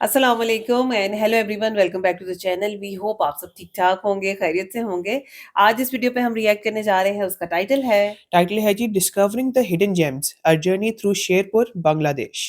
अस्सलाम वालेकुम and hello everyone, welcome back to the channel. We hope आप सब ठीक ठाक होंगे, खैरियत से होंगे। आज इस वीडियो पे हम रिएक्ट करने जा रहे हैं, उसका टाइटल है टाइटल है जी discovering the hidden gems a journey through Sherpur Bangladesh.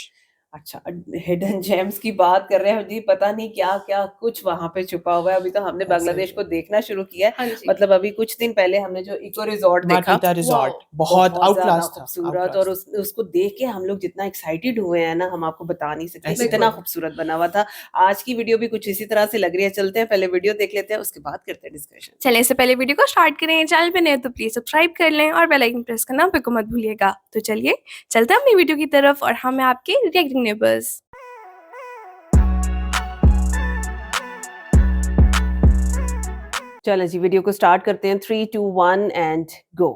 अच्छा, हिडन जेम्स की बात कर रहे हैं जी। पता नहीं क्या क्या कुछ वहां पे छुपा हुआ है। अभी तो हमने बांग्लादेश को देखना शुरू किया है। हाँ जी। मतलब अभी कुछ दिन पहले हमने जो इको रिजॉर्ट देखा, माटीटा रिजॉर्ट वाओ! बहुत बहुत आउट ज्यादा क्लास था, खूबसूरत। और उसको देख के हम लोग जितना एक्साइटेड हुए हैं ना, हम आपको बता नहीं सकते, ऐसे इतना बिल्कुल। खूबसूरत बना हुआ था। आज की वीडियो भी कुछ इसी तरह से लग रही है। चलते हैं, पहले वीडियो देख लेते हैं, उसके बाद करते हैं डिस्कशन। चलें, इससे पहले वीडियो को स्टार्ट करें। चैनल पे नए हो तो प्लीज़ सब्सक्राइब कर लें और बेल आइकन प्रेस करना बिल्कुल मत भूलिएगा। तो चलिए, चलते हैं अपनी वीडियो की तरफ और हम हैं आपके रिएक्टिंग नेबर्स। चलो जी, वीडियो को स्टार्ट करते हैं। 3 2 1 एंड गो।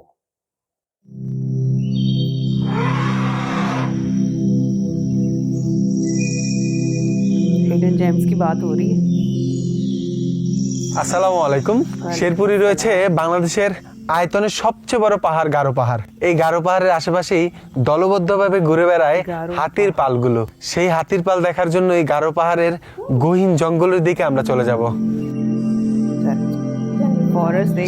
हिडन जेम्स की बात हो रही है। আসসালামু আলাইকুম। শেরপুরে রয়েছে বাংলাদেশের আয়তনের সবচেয়ে বড় পাহাড় গারো পাহাড়। এই গারো পাহাড়ের আশেপাশেই দলবদ্ধভাবে ঘুরে বেড়ায় হাতির পালগুলো। সেই হাতির পাল দেখার জন্য এই গারো পাহাড়ের গহীন জঙ্গলের দিকে আমরা চলে যাব।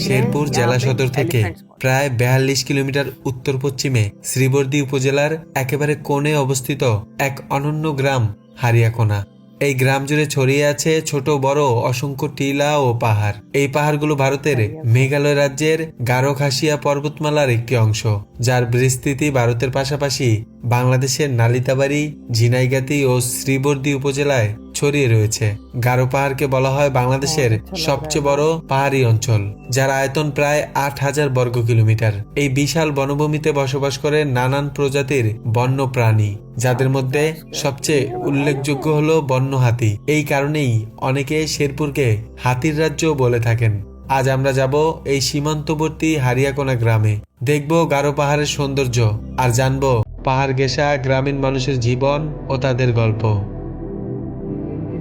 শেরপুর জেলা সদর থেকে প্রায় 42 কিলোমিটার উত্তর পশ্চিমে শ্রীবর্দী উপজেলার একেবারে কোণে অবস্থিত এক অনন্য গ্রাম হারিয়াকোনা। এই গ্রাম জুড়ে ছড়িয়ে আছে ছোট বড় অসংখ্য টিলা ও পাহাড়। এই পাহাড়গুলো ভারতের মেঘালয় রাজ্যের গারো খাসিয়া পর্বতমালার একটি অংশ, যার বিস্তৃতি ভারতের পাশাপাশি বাংলাদেশের নালিতাবাড়ি, ঝিনাইগাতি ও শ্রীবর্দী উপজেলায় ছড়িয়ে রয়েছে। গারো পাহাড়কে বলা হয় বাংলাদেশের সবচেয়ে বড় পাহাড়ি অঞ্চল, যার আয়তন প্রায় 8,000 বর্গ কিলোমিটার। এই বিশাল বনভূমিতে বসবাস করে নানান প্রজাতির বন্য প্রাণী, যাদের মধ্যে সবচেয়ে উল্লেখযোগ্য হলো বন্য হাতি। এই কারণেই অনেকে শেরপুরকে হাতির রাজ্য বলে থাকেন। আজ আমরা যাব এই সীমান্তবর্তী হারিয়াকোনা গ্রামে, দেখব গারো পাহাড়ের সৌন্দর্য আর জানবো পাহাড় ঘেঁষা গ্রামীণ মানুষের জীবন ও তাদের গল্প।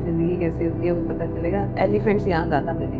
जिंदगी कैसी होती है वो पता चलेगा। एलिफेंट्स यहाँ ज्यादा मिले।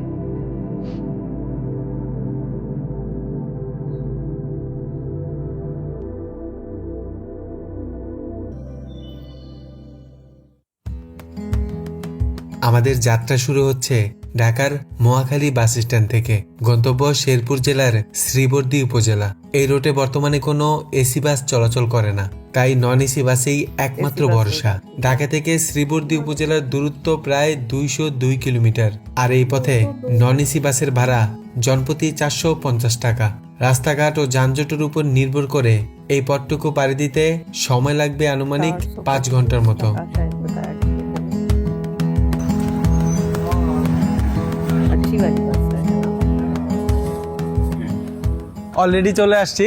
আমাদের যাত্রা শুরু হচ্ছে ঢাকার মহাখালী বাস স্ট্যান্ড থেকে। গন্তব্য শেরপুর জেলার শ্রীবর্দী উপজেলা। এই রুটে বর্তমানে কোনো এসি বাস চলাচল করে না, তাই নন এসি বাসেই একমাত্র ভরসা। ঢাকা থেকে শ্রীবর্দী উপজেলার দূরত্ব প্রায় 202 কিলোমিটার, আর এই পথে নন এসি বাসের ভাড়া জনপ্রতি 450 টাকা। রাস্তাঘাট ও যানজটের উপর নির্ভর করে এই পথটুকু পাড়ি দিতে সময় লাগবে আনুমানিক 5 ঘন্টার মতো। অলরেডি চলে আসছি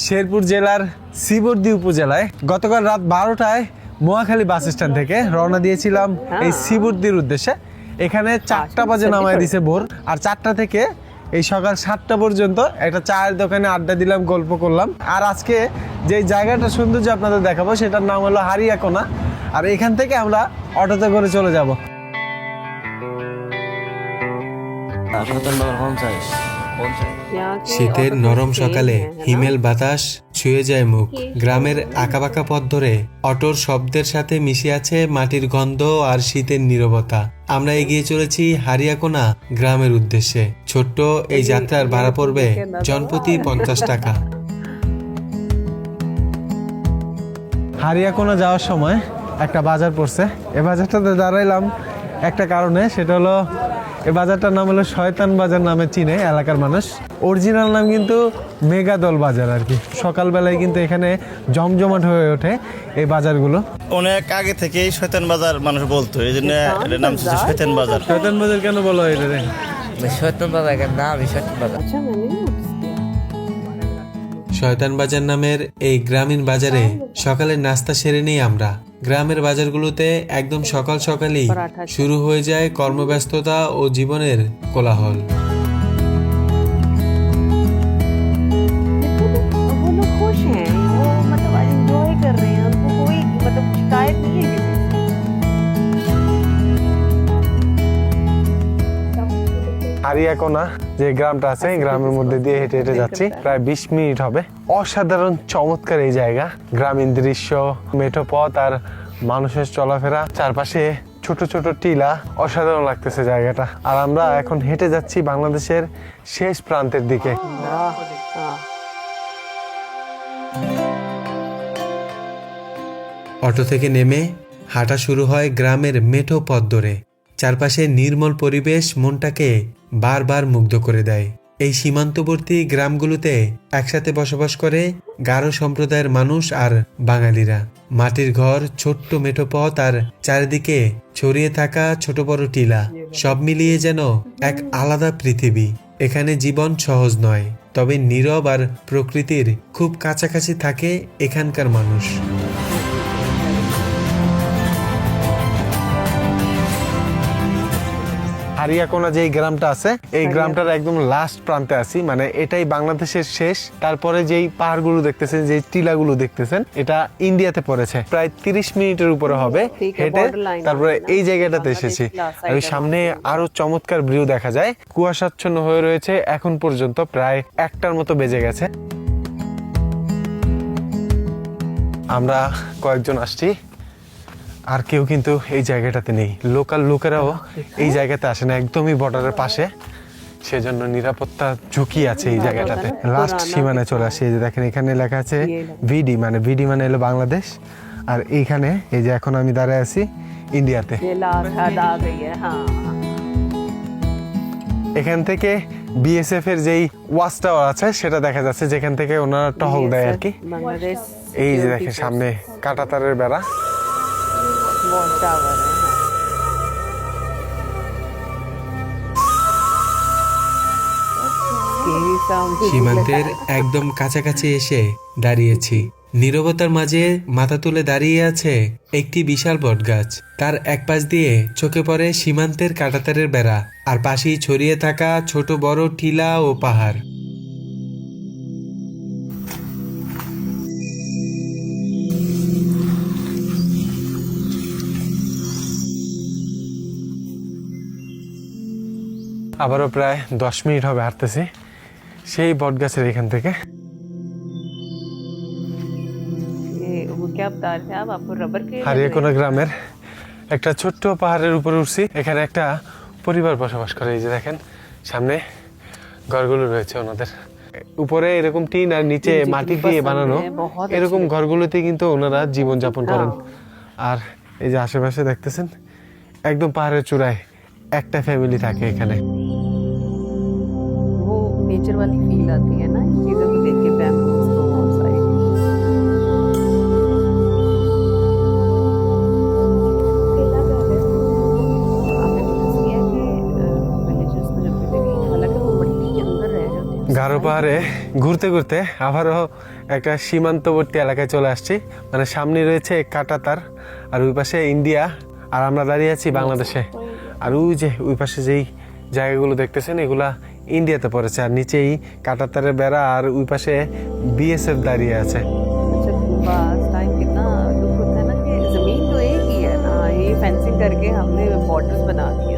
শেরপুর জেলার শ্রীবর্দী উপজেলায়। গতকাল রাত 12টায় মহাখালী বাস স্ট্যান্ড থেকে রওনা দিয়েছিলাম এই শ্রীবর্দীর উদ্দেশ্যে। এখানে 4টা বাজে নামায় দিছে ভোর, আর 4টা থেকে এই সকাল 7টা পর্যন্ত একটা চায়ের দোকানে আড্ডা দিলাম, গল্প করলাম। আর আজকে যে জায়গাটা সৌন্দর্য আপনাদের দেখাবো সেটার নাম হলো হারিয়াকোনা, আর এখান থেকে আমরা অটোতে করে চলে যাব। শীতের নরম সকালে হিমেল বাতাস ছুঁয়ে যায় মুখ। গ্রামের আঁকাবাঁকা পথ ধরে অটোর শব্দের সাথে মিশে আছে মাটির গন্ধ আর শীতের নীরবতা। আমরা এগিয়ে চলেছি হারিয়াকোনা গ্রামের উদ্দেশ্যে। ছোট্ট এই যাত্রার ভাড়া পড়বে জনপ্রতি 50 টাকা। হারিয়াকোনা যাওয়ার সময় একটা বাজার পড়ছে। এই বাজারটাতে দাঁড়াইলাম একটা কারণে, সেটা হলো এই বাজারটার নাম হলো শয়তান বাজার নামে চিনে এলাকার মানুষ। অরিজিনাল নাম কিন্তু মেগাদল বাজার আর কি। সকালবেলায় কিন্তু এখানে জমজমাট হয়ে ওঠে এই বাজারগুলো। অনেক আগে থেকেই শয়তান বাজার মানুষ বলতো, এই জন্য এটার নাম হচ্ছে শয়তান বাজার। শয়তান বাজার কেন বলা হয় এটা? শয়তান বাজার নাম শয়তান বাজার। শয়তান বাজার নামের এই গ্রামীণ বাজারে সকালের নাস্তা সেরে নিই আমরা। গ্রামের বাজারগুলোতে একদম সকাল সকালই শুরু হয়ে যায় কর্মব্যস্ততা ও জীবনের কোলাহল। वो लोग खुश हैं, वो मतलब एंजॉय कर रहे हैं, उनको कोई मतलब शिकायत नहीं है किसी से। হারিয়াকোনা যে গ্রামটা আছে, এই গ্রামের মধ্যে দিয়ে হেঁটে হেঁটে যাচ্ছি, প্রায় 20 মিনিট হবে। অসাধারণ চমৎকার এই জায়গা, গ্রামীণ দৃশ্য, মেঠো পথ আর মানুষের চলাফেরা, চারপাশে ছোট ছোট টিলা, অসাধারণ লাগতেছে জায়গাটা। আর আমরা এখন হেঁটে যাচ্ছি বাংলাদেশের শেষ প্রান্তের দিকে। অটো থেকে নেমে হাঁটা শুরু হয় গ্রামের মেঠো পথ ধরে। চারপাশে নির্মল পরিবেশ মনটাকে বারবার মুগ্ধ করে দেয়। এই সীমান্তবর্তী গ্রামগুলোতে একসাথে বসবাস করে গারো সম্প্রদায়ের মানুষ আর বাঙালিরা। মাটির ঘর, ছোট্ট মেঠো পথ আর চারিদিকে ছড়িয়ে থাকা ছোট বড় টিলা, সব মিলিয়ে যেন এক আলাদা পৃথিবী। এখানে জীবন সহজ নয়, তবে নীরব আর প্রকৃতির খুব কাছাকাছি থাকে এখানকার মানুষ। হারিয়াকোনা যে গ্রামটা আছে, এই গ্রামটার একদম লাস্ট প্রান্তে আছি, মানে এটাই বাংলাদেশের শেষ। তারপরে যেই পাহাড়গুলো দেখতেছেন, যে টিলাগুলো দেখতেছেন, এটা ইন্ডিয়াতে পড়েছে। প্রায় 30 মিনিটের উপরে হবে হেঁটে তারপরে এই জায়গাটাতে এসেছি। আর ওই সামনে আরো চমৎকার ভিউ দেখা যায়। কুয়াশাচ্ছন্ন হয়ে রয়েছে এখন পর্যন্ত, প্রায় 1টার মতো বেজে গেছে। আমরা কয়েকজন আসছি, আর কেউ কিন্তু এই জায়গাটাতে নেই। লোকাল লোকেরাও এই জায়গাতে আসে না, একদমই বর্ডারের পাশে, সেজন্য নিরাপত্তা ঝুঁকি আছে এই জায়গাটাতে। লাস্ট সীমানায় চলে আসি। এই যে দেখেন এখানে লেখা আছে ভিডি, মানে ভিডি মানে হলো বাংলাদেশ। আর এইখানে এই যে এখন আমি দাঁড়ায় আছি ইন্ডিয়াতে। এখান থেকে বিএসএফ এর যেই ওয়াচ টাওয়ার আছে সেটা দেখা যাচ্ছে, যেখান থেকে ওনারা টহল দেয় আর কি। এই যে দেখেন সামনে কাঁটাতারের বেড়া। সীমান্তের একদম কাছাকাছি এসে দাঁড়িয়েছি। নীরবতার মাঝে মাথা তুলে দাঁড়িয়ে আছে একটি বিশাল বটগাছ। তার এক পাশ দিয়ে চোখে পড়ে সীমান্তের কাঁটাতারের বেড়া, আর পাশেই ছড়িয়ে থাকা ছোট বড় টিলা ও পাহাড়। আবারও প্রায় 10 মিনিট হবে হাঁটতেছি সেই বটগাছের এখান থেকে। হারিয়াকোনা গ্রামের একটা ছোট্ট পাহাড়ের উপরে উঠছি। এখানে একটা পরিবার বসবাস করে। এই যে দেখেন সামনে ঘরগুলো রয়েছে ওনাদের। উপরে এরকম টিন আর নিচে মাটি দিয়ে বানানো এরকম ঘরগুলোতে কিন্তু ওনারা জীবনযাপন করেন। আর এই যে আশেপাশে দেখতেছেন একদম পাহাড়ের চূড়ায় একটা ফ্যামিলি থাকে এখানে। वो नेचर वाली फील आती है ना चीजों को देख के, बैम्बूज को और सारी গারো পাহাড়ে ঘুরতে ঘুরতে আবারও একটা সীমান্তবর্তী এলাকায় চলে আসছি। মানে সামনে রয়েছে কাঁটাতার, আর ওই পাশে ইন্ডিয়া, আর আমরা দাঁড়িয়ে আছি বাংলাদেশে। আর ওই যে ওই পাশে যেই জায়গাগুলো দেখতেছেন এগুলা ইন্ডিয়াতে পড়েছে। আর নিচেই কাঁটাতারের বেড়া, আর ওই পাশে বিএসএফ দাঁড়িয়ে আছে। टाइम कितना दुख होता है ना कि जमीन तो एक ही है ना, ये फेंसिंग करके हमने बॉर्डर्स बना दिए।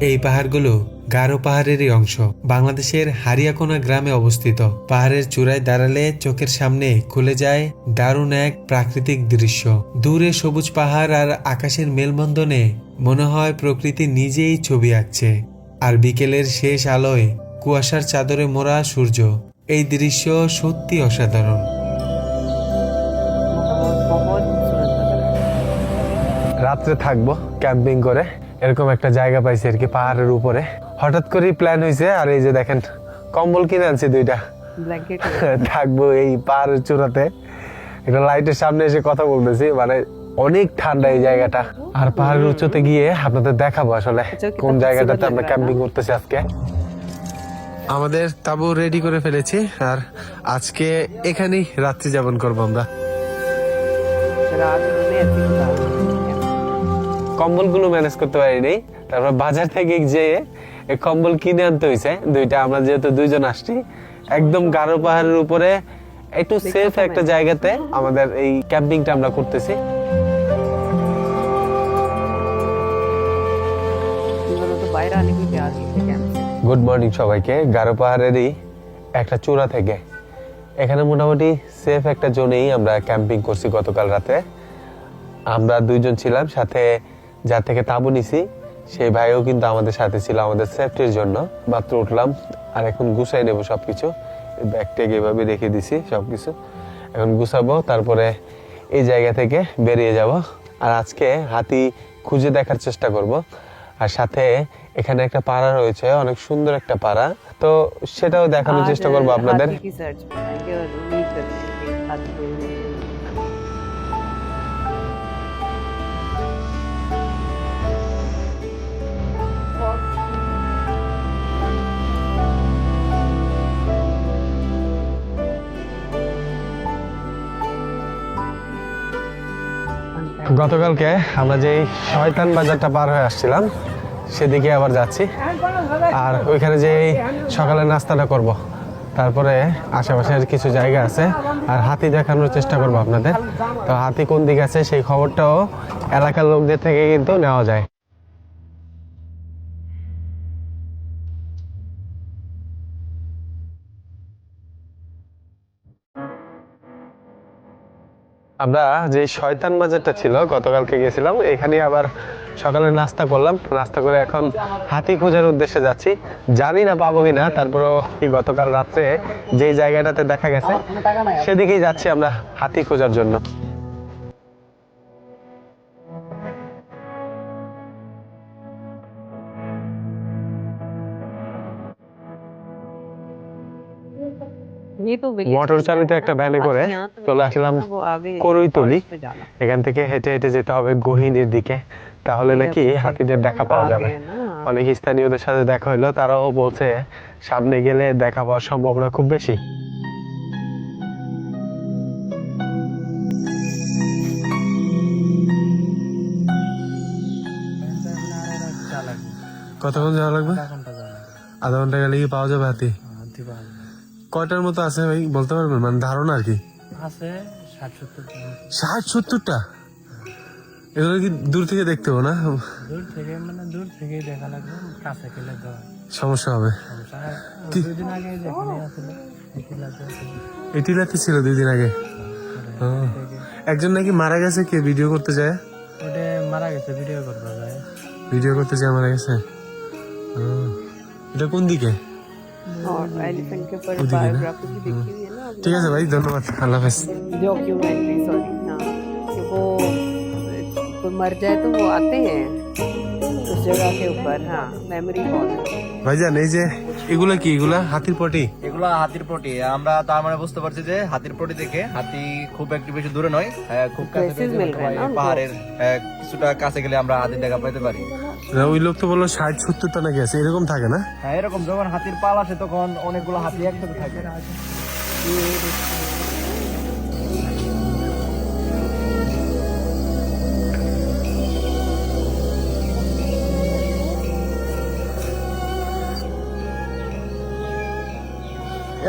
এই পাহাড়গুলো গারো পাহাড়েরই অংশ। বাংলাদেশের হারিয়াকোনা গ্রামে অবস্থিত। পাহাড়ের চূড়ায় দাঁড়ালে চোখের সামনে খুলে যায় দারুণ এক প্রাকৃতিক দৃশ্য। দূরে সবুজ পাহাড় আর আকাশের মেলবন্ধনে মনে হয় প্রকৃতি নিজেই ছবি আঁকছে। আর বিকেলের শেষ আলোয় কুয়াশার চাদরে মোড়া সূর্য, এই দৃশ্য সত্যি অসাধারণ। রাত্রে থাকবো ক্যাম্পিং করে, এরকম একটা জায়গা পাইছি আর কি পাহাড়ের উপরে। হঠাৎ করে প্ল্যান হয়েছে। আর এই যে দেখেন কম্বল কিনে আনছি 2টা, থাকবো এই পাহাড়ের চূড়াতে। একটা লাইটের সামনে এসে কথা বলতেছি, মানে অনেক ঠান্ডা এই জায়গাটা। আর পাহাড়ের উচ্চতে গিয়ে আপনাদের দেখাবো আসলে কোন জায়গাটাতে আমরা ক্যাম্পিং করতেছি আজকে। আমাদের তাবু রেডি করে ফেলেছি, আর আজকে এখানেই রাত্রি যাপন করবো আমরা। কম্বলগুলো ম্যানেজ করতে পারিনি, তারপর বাজার থেকে যেয়ে কম্বল কিনে আনতে হয়েছে 2টা। আমরা যেহেতু 2জন আসছি, একদম গারো পাহাড়ের উপরে একটু সেফ একটা জায়গাতে আমাদের এই ক্যাম্পিংটা আমরা করতেছি। গুড মর্নিং সবাইকে। গারো পাহাড়েরই একটা চূড়া থেকে এখানে মোটামুটি সেফ একটা জোনেই আমরা ক্যাম্পিং করছি গতকাল রাতে। আমরা 2 জন ছিলাম, সাথে যার থেকে তাঁবু নিছি সেই ভাইও কিন্তু আমাদের সাথে ছিল আমাদের সেফটির জন্য। মাত্র উঠলাম আর এখন গুছাই নেবো সবকিছু। ব্যাগ ট্যাগ এভাবে রেখে দিছি সবকিছু, এখন গুছাবো, তারপরে এই জায়গা থেকে বেরিয়ে যাব। আর আজকে হাতি খুঁজে দেখার চেষ্টা করব। আর সাথে এখানে একটা পাড়া রয়েছে, অনেক সুন্দর একটা পাড়া, তো সেটাও দেখানোর চেষ্টা করবো আপনাদের। हाथी की सर्च में आएंगे और उम्मीद करते हैं कि हाथी को গতকালকে আমরা যে শয়তান বাজারটা পার হয়ে আসছিলাম সেদিকে আবার যাচ্ছি, আর ওইখানে যে সকালে নাস্তাটা করব, তারপরে আশেপাশের কিছু জায়গা আছে আর হাতি দেখানোর চেষ্টা করব আপনাদের। তো হাতি কোন দিকে আছে সেই খবরটাও এলাকার লোকদের থেকে কিন্তু নেওয়া যায়। আমরা যে শয়তান বাজারটা ছিল গতকালকে গেছিলাম, এখানে আবার সকালে নাস্তা করলাম, নাস্তা করে এখন হাতি খোঁজার উদ্দেশ্যে যাচ্ছি। জানি না পাবো কিনা, তারপরেও গতকাল রাত্রে যে জায়গাটাতে দেখা গেছে সেদিকেই যাচ্ছি আমরা হাতি খোঁজার জন্য। ये तो মোটর চালিত একটা ভ্যানে করে চলে আসলাম করইতলি। এখান থেকে হেঁটে হেঁটে যেতে হবে গহীনের দিকে, তাহলে নাকি হাতিদের দেখা পাওয়া যাবে। অনেক স্থানীয়দের সাথে দেখা হইলো, তারাও বলছে সামনে গেলে দেখা পাওয়ার সম্ভাবনা খুব বেশি। কতক্ষণ যাওয়া লাগবে? আধা ঘন্টা গেলে কি পাওয়া যাবে হাতি? কয়টার মতো আছে ভাই বলতে পারবেন, মানে ধারণা আর কি? আছে 60-70টা। এগুলো কি দূর থেকে দেখতে হবে না? দূর থেকে, মানে দূর থেকে দেখা লাগবে, কাছে গেলে তো সমস্যা হবে। দুদিন আগে যেখানে আসলে এটিলাতে ছিল 2 দিন আগে। একজন নাকি মারা গেছে, কে ভিডিও করতে যায়? ওটা মারা গেছে, ভিডিও করতে যায়, ভিডিও করতে যায় মারা গেছে। এটা কোন দিকে? और एलिफेंट के ऊपर उधर ही है ना? बायोग्राफी भी देखी हुई है ना ঠিক আছে ভাই, ধন্যবাদ, আল্লাহ হাফেজ। डॉक्यूमेंट्री, सॉरी हाँ, कि वो कोई मर जाए तो वो आते हैं उस जगह के ऊपर। हाँ, मेमोरी हॉल है। ভাইজান এই যে এগুলা কি? এগুলা হাতির পটি? এগুলা হাতির পটি। আমরা তার মানে বুঝতে পারছি যে হাতির পটি দেখে হাতি খুব একটু বেশি দূরে নয়, খুব কাছে Traces मिल रहे हैं ना उनको। পাহাড়ের কিছুটা কাছে গেলে আমরা হাতির দেখা পাইতে পারি। ওই লোক তো বললো 60-70টা নাকি আছে, এরকম থাকে না? হ্যাঁ, এরকম যখন হাতির পাল আসে তখন অনেকগুলো হাতি একসাথে থাকে।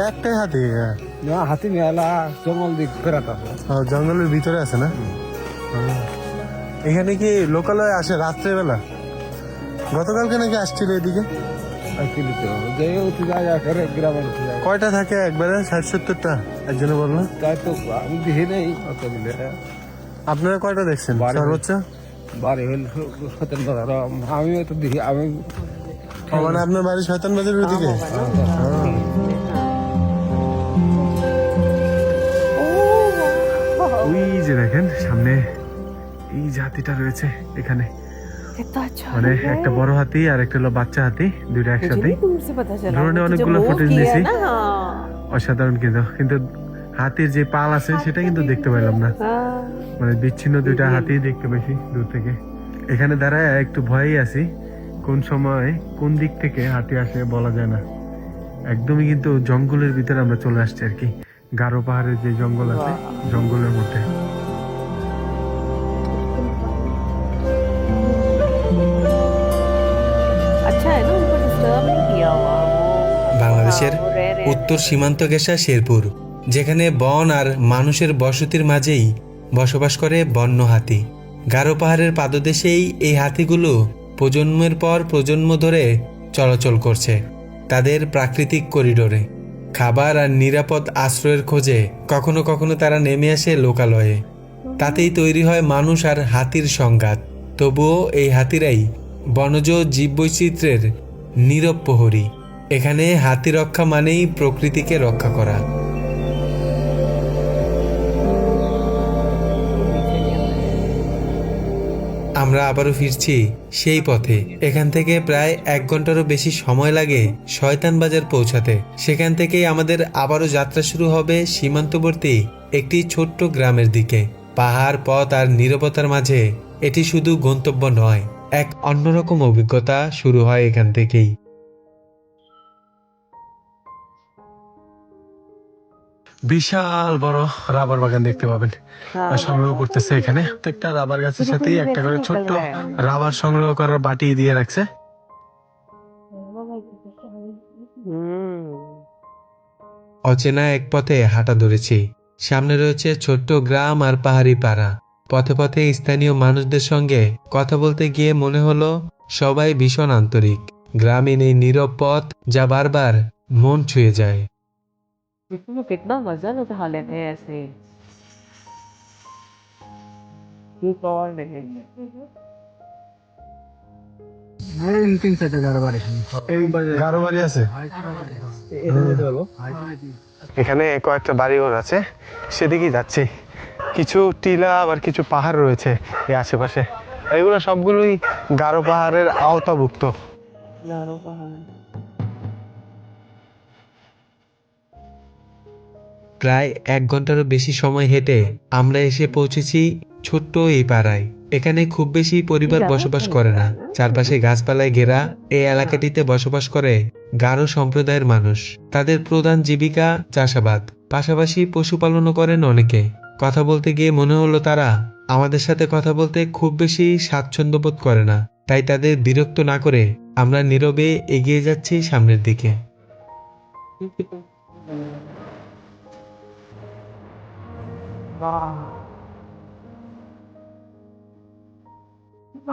একটাই হাতি? না, হাতি মেলা জঙ্গল দিক ফেরাত আছে। জঙ্গলের ভিতরে আছে না? এখানে কি লোকালয়ে আসে রাত্রেবেলা? গতকালকে নাকি আসছিল এদিকে। কয়টা থাকে একবারে? 60-70টা একজনে বললো। তাই তো আমি দেখি নেই অত মিলে। আপনারা কয়টা দেখছেন সর্বোচ্চ? বাড়ি হইল সতেন বাজার, আমিও তো দেখি। আমি মানে আপনার বাড়ি শয়তান বাজারের ওইদিকে? ওই যে দেখেন সামনে এই হাতিটা রয়েছে এখানে, कितना अच्छा মানে है। একটা বড় হাতি আর একটা হলো বাচ্চা হাতি, দুইটা मुझे একসাথে। भी दूर से पता चला। ড্রোনে जब অনেকগুলো move ফুটেজ किया নিয়েছি, ना, हाँ। অসাধারণ। কিন্তু হাতির যে পাল আছে সেটা কিন্তু দেখতে পেলাম না, हाँ। মানে বিচ্ছিন্ন দুইটা হাতি দেখতে পেয়েছি দূর থেকে। এখানে দাঁড়ায় একটু ভয়েই আছি, কোন সময় কোন দিক থেকে হাতি আসে বলা যায় না। একদমই কিন্তু জঙ্গলের ভিতরে আমরা চলে আসছি আর কি, গারো পাহাড়ের যে জঙ্গল আছে জঙ্গলের মধ্যে। अच्छा है ना, उनको डिस्टर्ब नहीं किया हुआ वो। বাংলাদেশের हाँ, वो रह रहे हैं। উত্তর সীমান্ত ঘেঁষা শেরপুর, যেখানে বন আর মানুষের বসতির মাঝেই বসবাস করে বন্য হাতি। গারো পাহাড়ের পাদদেশেই এই হাতিগুলো প্রজন্মের পর প্রজন্ম ধরে চলাচল করছে তাদের প্রাকৃতিক করিডোরে। খাবার আর নিরাপদ আশ্রয়ের খোঁজে কখনো কখনো তারা নেমে আসে লোকালয়ে। তাতেই তৈরি হয় মানুষ আর হাতির সংঘাত। তবুও এই হাতিরাই বনজ জীববৈচিত্র্যের নীরব প্রহরী। এখানে হাতি রক্ষা মানেই প্রকৃতিকে রক্ষা করা। আমরা আবারও ফিরছি সেই পথে। এখান থেকে প্রায় 1 ঘন্টারও বেশি সময় লাগে শয়তান বাজার পৌঁছাতে। সেখান থেকেই আমাদের আবারও যাত্রা শুরু হবে সীমান্তবর্তী একটি ছোট্ট গ্রামের দিকে। পাহাড়, পথ আর নীরবতার মাঝে এটি শুধু গন্তব্য নয়, এক অন্যরকম অভিজ্ঞতা শুরু হয় এখান থেকেই। বিশাল বড় রাবার বাগান দেখতে পাবেন সংগ্রহ করতেছে এখানে। প্রত্যেকটা রাবার গাছের সাথেই একটা করে ছোট্ট রাবার সংগ্রহ করার বাটি দিয়ে রাখছে। অচেনা এক পথে হাঁটা ধরেছি। সামনে রয়েছে ছোট্ট গ্রাম আর পাহাড়ি পাড়া। পথে পথে স্থানীয় মানুষদের সঙ্গে কথা বলতে গিয়ে মনে হলো সবাই ভীষণ আন্তরিক। গ্রামীণ এই নীরব পথ যা বারবার মন ছুঁয়ে যায়। कितना मजा उठा लेते हैं ऐसे। গারো বাড়ি আছে এখানে, কয়েকটা বাড়িঘর আছে, সেদিকেই যাচ্ছি। কিছু টিলা আবার কিছু পাহাড় রয়েছে এই আশেপাশে। এগুলো সবগুলোই গারো পাহাড়ের আওতাভুক্ত। প্রায় 1 ঘন্টারও বেশি সময় হেঁটে আমরা এসে পৌঁছেছি ছোট্ট এই পাড়ায়। এখানে খুব বেশি পরিবার বসবাস করে না। চারপাশে গাছপালায় ঘেরা এই এলাকাটিতে বসবাস করে গারো সম্প্রদায়ের মানুষ। তাদের প্রধান জীবিকা চাষাবাদ, পাশাপাশি পশুপালনও করেন অনেকে। কথা বলতে গিয়ে মনে হলো তারা আমাদের সাথে কথা বলতে খুব বেশি স্বাচ্ছন্দ্য বোধ করে না। তাই তাদের বিরক্ত না করে আমরা নীরবে এগিয়ে যাচ্ছি সামনের দিকে।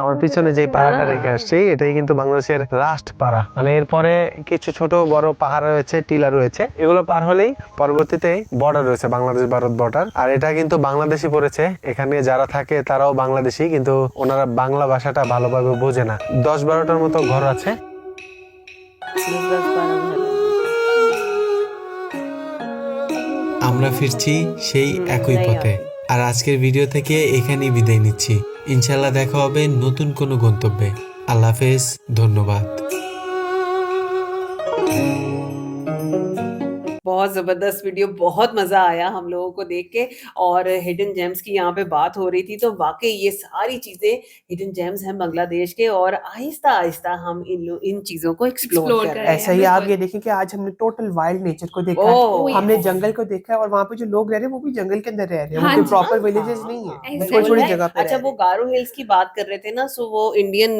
আমার পিছনে যে পাহাড়টা রেখে আসছি এটাই কিন্তু বাংলাদেশের লাস্ট পাড়া। মানে এরপরে কিছু ছোট বড় পাহাড় রয়েছে, টিলা রয়েছে। এগুলো পার হলেই পরবর্তীতে বর্ডার রয়েছে, বাংলাদেশ ভারত বর্ডার। আর এটা কিন্তু বাংলাদেশি পড়েছে। এখানে যারা থাকে তারাও বাংলাদেশি, কিন্তু ওনারা বাংলা ভাষাটা ভালোভাবে বোঝে না। 10-12টার মতো ঘর আছে। আমরা ফিরছি সেই একই পথে। আর আজকের ভিডিও থেকে এখানেই বিদায় নিচ্ছি। ইনশাল্লাহ দেখা হবে নতুন কোনো গন্তব্যে। আল্লাহ হাফেজ, ধন্যবাদ। बहुत ज़बरदस्त वीडियो, बहुत मज़ा आया हम लोगों को देख के। और हिडन जेम्स की यहाँ पे बात हो रही थी, तो वाकई ये सारी चीज़ें हिडन जेम्स हैं बांग्लादेश के, और आहिस्ता आहिस्ता हम इन चीज़ों को एक्सप्लोर कर रहे हैं। ऐसा ही आप ये देखें कि आज हमने टोटल वाइल्ड नेचर को देखा है, हमने जंगल को देखा है, और वहाँ पे जो लोग रह रहे हैं वो भी जंगल के अंदर रह रहे हैं। वो कोई प्रॉपर विलेजेस नहीं है, छोटी छोटी जगह पे। अच्छा, वो गारो हिल्स की बात कर रहे थे ना, सो वो इंडियन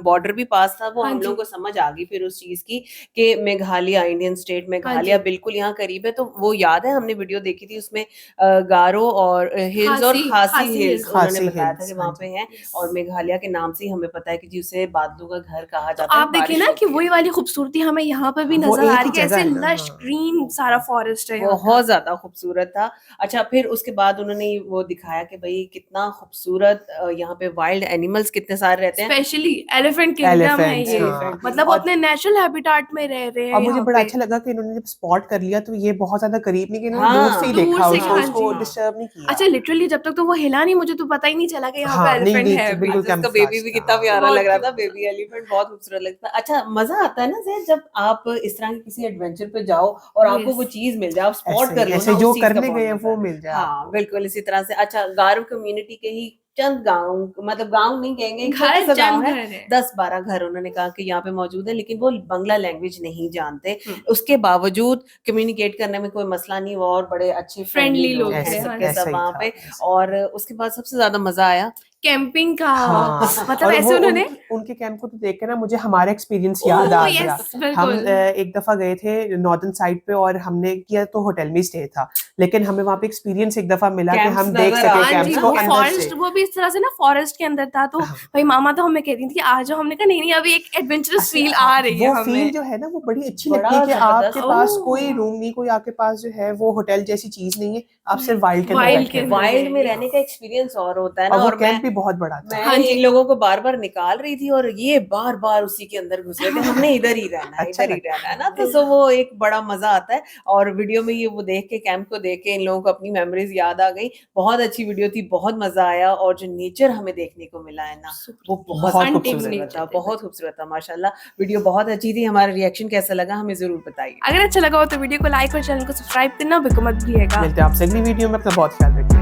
बॉर्डर भी पास था। वो हम लोगों को समझ आ गई फिर उस चीज की कि मेघालय, इंडियन स्टेट मेघालय बिल्कुल यहाँ करीब है। तो वो याद है हमने वीडियो देखी थी, उसमें गारो और हिल्स और खासी हिल्स उन्होंने बताया था कि वहाँ पे है। और मेघालय के नाम से ही हमें पता है कि जिसे बादलों का घर कहा जाता है। आप देखिए ना कि वही वाली खूबसूरती हमें यहाँ पे भी नजर आ रही है, कैसे लश ग्रीन सारा फॉरेस्ट है, बहुत ज्यादा खूबसूरत था। अच्छा, फिर उसके बाद उन्होंने वो दिखाया कि भाई कितना खूबसूरत यहाँ पे वाइल्ड एनिमल्स कितने सारे रहते हैं, स्पेशली एलिफेंट किंगडम है ये। मतलब और अपने नेचुरल हैबिटेट में रह रहे हैं। और मुझे यहाँ बड़ा पे। अच्छा लगा कि इन्होंने जब स्पॉट कर लिया तो ये बहुत ज्यादा करीब नहीं, कि इन्होंने हाँ, दूर से ही दूर देखा, से, उसको हाँ उसको जी। डिस्टर्ब नहीं किया। अच्छा, लिटरली जब तक तो वो हिला नहीं, मुझे तो पता ही नहीं चला कि यहाँ पे हाँ, नहीं, एलिफेंट नहीं, है। बिल्कुल उसका camouflage बेबी भी था। कितना प्यारा बहुत लग रहा था, cute। बेबी एलिफेंट बहुत खूबसूरत लगता है। अच्छा, मजा आता है ना जैसे जब आप इस तरह के किसी एडवेंचर पे जाओ और आपको Yes. वो चीज मिल जाए, आप स्पॉट कर लो ऐसे ना, जो उस चीज का करने बहुत गए हैं मजा वो है। मिल जाए। हाँ, बिल्कुल इसी तरह से। अच्छा, गारो कम्युनिटी के ही चंद गांव, मतलब गांव नहीं कहेंगे, एक छोटा सा गांव है, 10-12 घर उन्होंने कहा कि यहाँ पे मौजूद है, लेकिन वो बांग्ला लैंग्वेज नहीं जानते। उसके बावजूद कम्युनिकेट करने में कोई मसला नहीं, वो और बड़े अच्छे फ्रेंडली लोग हैं थे, सबके ऐसा सब ही वहाँ था, पे। ऐसा। और उसके बाद सबसे ज्यादा मजा आया कैंपिंग का मतलब और ऐसे वो उन्होंने उनके कैंप को तो देख के ना मुझे हमारा एक्सपीरियंस याद आ गया। यस हम बिल्कुल एक दफा गए थे नॉर्दर्न साइड पे और हमने किया तो होटल में स्टे था, लेकिन हमें वहाँ पे एक्सपीरियंस एक दफा मिला कि Camps हम देख नजर सके आ- हाँ कैंप्स जी, को वो अंदर फॉरेस्ट से। वो भी इस तरह से ना फॉरेस्ट के अंदर था, तो भाई मामा तो हमें कहती थी कि आज हमने कहा नहीं नहीं अभी एक एडवेंचरस फील आ रही है वो फील हमें। जो है ना वो बड़ी अच्छी बड़ा लगती है कि जबरदस्त। आपके पास ओह। कोई रूम नहीं, कोई आपके पास जो है वो होटल जैसी चीज नहीं है, आप सिर्फ वाइल्ड के अंदर Wild बैठे के हैं। अंदर। वाइल्ड में रहने का एक्सपीरियंस और होता है ना। और वो और कैंप भी बहुत बड़ा था। मैं हाँ जी। इन लोगों को बार बार निकाल रही थी और ये बार बार उसी के अंदर घुस रहे थे, हमने इधर ही रहना है, अच्छा इधर ही रहना है ना। तो सो वो एक बड़ा मजा आता है। और वीडियो में ये वो देख के कैंप को देख के इन लोगों को अपनी मेमोरीज याद आ गई। बहुत अच्छी वीडियो थी, बहुत मजा आया। और जो नेचर हमें देखने को मिला है ना वो बहुत बहुत खूबसूरत था, बहुत खूबसूरत था माशाल्लाह। वीडियो बहुत अच्छी थी। हमारा रिएक्शन कैसा लगा हमें जरूर बताइए। अगर अच्छा लगा हो तो वीडियो को लाइक और चैनल को सब्सक्राइब करना बिल्कुल मत भूलिएगा। मिलते हैं आपसे अगली वीडियो में, अपना बहुत ख्याल रखिए।